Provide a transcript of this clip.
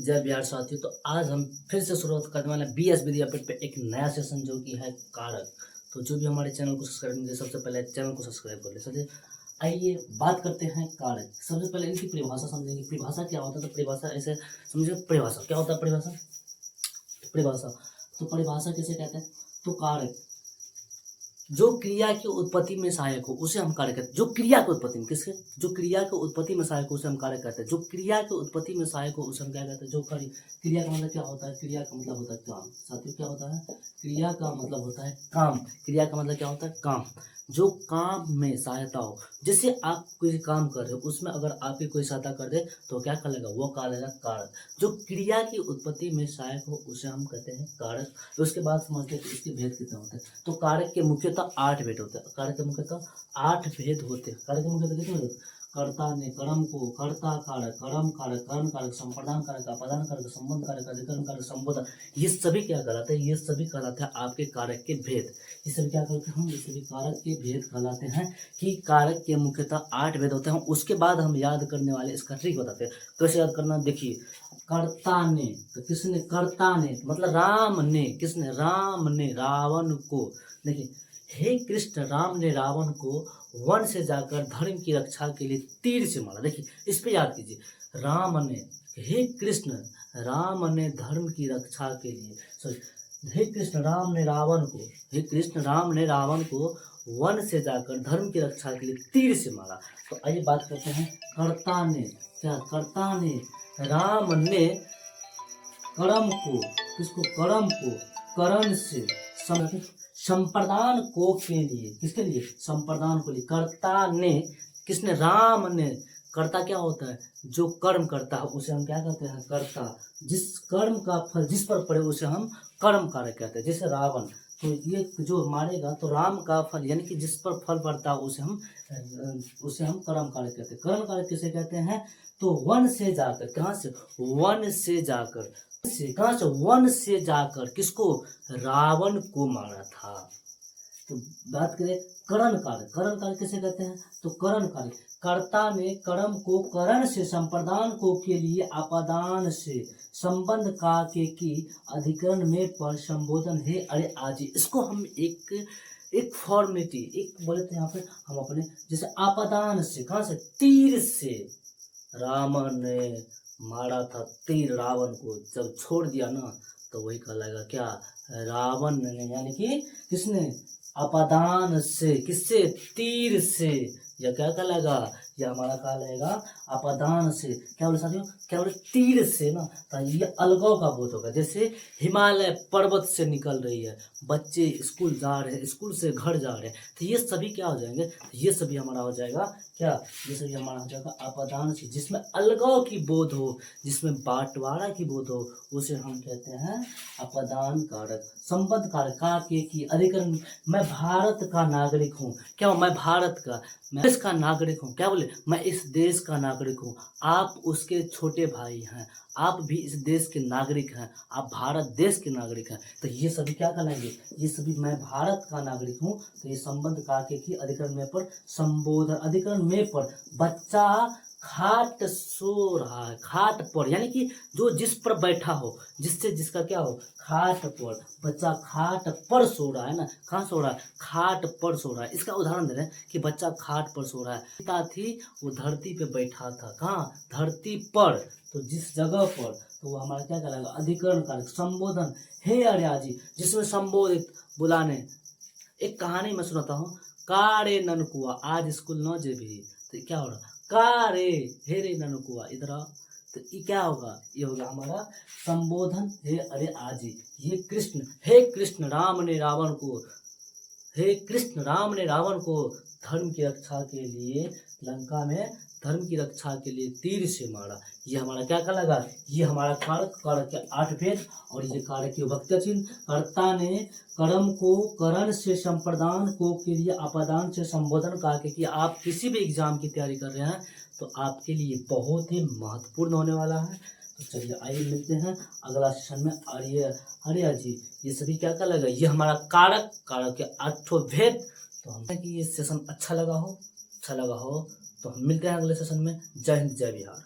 जय बिहार साथियों। तो आज हम फिर से शुरुआत करने वाले हैं बीएस विद्यापीठ पे एक नया सेशन जो कि है कारक। तो जो भी हमारे चैनल को सब्सक्राइब नहीं किया सबसे पहले चैनल को सब्सक्राइब कर ले। चलिए आइए बात करते हैं कारक। सबसे पहले इनकी परिभाषा समझेंगे। परिभाषा क्या होता है, तो परिभाषा ऐसे समझिए। परिभाषा क्या होता है, परिभाषा परिभाषा तो परिभाषा किसे कहते हैं, तो कारक जो क्रिया की उत्पत्ति में सहायक हो उसे हम कारक कहते हैं। जो क्रिया की उत्पत्ति में किसके, जो क्रिया की उत्पत्ति में सहायक हो उसे हम कारक कहते हैं। जो क्रिया की उत्पत्ति में सहायक हो उसे हम क्या कहते हैं, जो क्रिया का मतलब क्या होता है, क्रिया का मतलब होता है काम। साथियों क्या होता है, क्रिया का मतलब होता है काम। क्रिया का मतलब क्या होता है, काम। जो काम में सहायता हो, जैसे आप कोई काम कर रहे हो उसमें अगर आपकी कोई सहायता कर दे तो क्या कहलाएगा, वो कहलाएगा कारक। जो क्रिया की उत्पत्ति में सहायक हो उसे हम कहते हैं कारक। तो उसके बाद समझते हैं कि इसके भेद कितने होते हैं। तो कारक के मुख्यतः 8 भेद होते हैं। कारक के मुख्यतः 8 भेद होते हैं। कारक के मुख्यतः कितने होते हैं, कर्ता ने कर्म को, कर्ता कारक, कर्म कारक, कर्ण कारक, संप्रदान कारक, अपादान कारक, संबंध कारक, अधिकरण कारक, संबोधन, ये सभी क्या कहलाते हैं, ये सभी कहलाते हैं आपके कारक के भेद। ये सभी क्या कहते हैं, हम ये सभी कारक के भेद कहलाते हैं। कि कारक के मुख्यतः 8 भेद होते हैं। उसके बाद हम याद करने वाले इसका ट्रिक बताते हैं कैसे याद करना। देखिए कर्ता ने, तो किसने, कर्ता ने मतलब राम ने, किसने, राम ने रावण को। देखिए हे कृष्ण, राम ने रावण को वन से जाकर धर्म की रक्षा के लिए तीर से मारा। देखिए इस पे याद कीजिए, राम ने, हे कृष्ण राम ने धर्म की रक्षा के लिए, सॉरी, हे कृष्ण राम ने रावण को, हे कृष्ण राम ने रावण को वन से जाकर धर्म की रक्षा के लिए तीर से मारा। तो आइए बात करते हैं कर्ता ने। क्या, कर्ता ने, राम ने कर्म को, किसको, कर्म को करण से संप्रदान को के लिए, किसके लिए, संप्रदान को लिए। कर्ता ने, किसने, राम ने। कर्ता क्या होता है, जो कर्म करता है उसे हम क्या कहते हैं, कर्ता। जिस कर्म का फल जिस पर पड़े उसे हम कर्म कारक कहते हैं। जैसे रावण, तो ये जो मारेगा तो राम का फल यानी कि जिस पर फल पड़ता है उसे हम कर्म कारक कहते हैं। कर्म कारक किसे कहते हैं, तो वन से जाकर, कहाँ से, वन से जाकर, कहाँ से, वन से जाकर किसको, रावण को मारा था। तो बात करें करण कारक। करण कारक किसे कहते हैं, तो करण कारक, कर्ता ने कर्म को करण से संप्रदान को के लिए अपादान से संबंध का के की अधिकरण में पर संबोधन है। अरे आज इसको हम एक फॉर्मेलिटी एक बोले थे यहाँ पे हम अपने, जैसे आपादान से, कहाँ से, तीर से रावण ने मारा था तीर, रावण को जब छोड़ दिया ना तो वही कहलाएगा क्या, रावण ने, यानी कि किसने, अपादान से, किससे, तीर से, यह क्या कहलाएगा, यह हमारा कहलाएगा अपादान से। क्या बोले साथियों, क्या बोले, तीर से ना, तो ये अलगाव का बोध होगा। जैसे हिमालय पर्वत से निकल रही है, बच्चे स्कूल जा रहे हैं, स्कूल से घर जा रहे हैं, तो ये सभी क्या हो जाएंगे, ये सभी हमारा हो जाएगा क्या, ये सभी हमारा हो जाएगा अपादान से। जिसमें अलगाव की बोध हो, जिसमें बांटवारा की बोध हो उसे हम कहते हैं अपादान कारक। संबंध कारक का के की अधिकरण, मैं भारत का नागरिक हूँ, क्या मैं भारत का, मैं देश का नागरिक हूँ, क्या बोले, मैं इस देश का नागरिक हूँ, आप उसके छोटे भाई हैं, आप भी इस देश के नागरिक हैं, आप भारत देश के नागरिक हैं। तो ये सभी क्या कहलाएंगे, ये सभी मैं भारत का नागरिक हूँ। तो ये संबंध काके की अधिकरण में पर संबोधन, अधिकरण में पर बच्चा खाट सो रहा है, खाट पर यानी कि जो जिस पर बैठा हो, जिससे जिसका क्या हो, खाट पर, बच्चा खाट पर सो रहा है ना, कहाँ सो रहा है, खाट पर सो रहा है। इसका उदाहरण दे रहे हैं कि बच्चा खाट पर सो रहा है, पिता थी वो धरती पे बैठा था, कहाँ, धरती पर, तो जिस जगह पर, तो वो हमारा क्या कहलाएगा, अधिकरण कारक। संबोधन, हे अरियाजी, जिसमें संबोधित बुलाने। एक कहानी मैं सुनाता हूँ, कारे ननकुआ आज स्कूल न जे भी, तो क्या हो रहा, कारे, हे रे ननकुआ इधर आओ, तो ये क्या होगा, ये होगा हमारा संबोधन, हे अरे आजी। ये कृष्ण, हे कृष्ण राम ने रावण को, हे कृष्ण राम ने रावण को धर्म की रक्षा के लिए, लंका में धर्म की रक्षा के लिए तीर से मारा। ये हमारा क्या कहलाएगा, ये हमारा कारक, कारक के 8 भेद। और ये कारक की विभक्ति चिन्ह, कर्ता ने कर्म को करण से संप्रदान को के लिए अपादान से संबोधन का के कि आप किसी भी एग्जाम की तैयारी कर रहे हैं तो आपके लिए बहुत ही महत्वपूर्ण होने वाला है। तो चलिए आइए मिलते हैं अगला सेशन में। आर्या जी, ये सभी क्या कहलाएगा, ये हमारा कारक, कारक के 8 भेद। तो हमें कि ये सेशन अच्छा लगा हो तो हम मिलते हैं अगले सेशन में। जय हिंद, जय बिहार।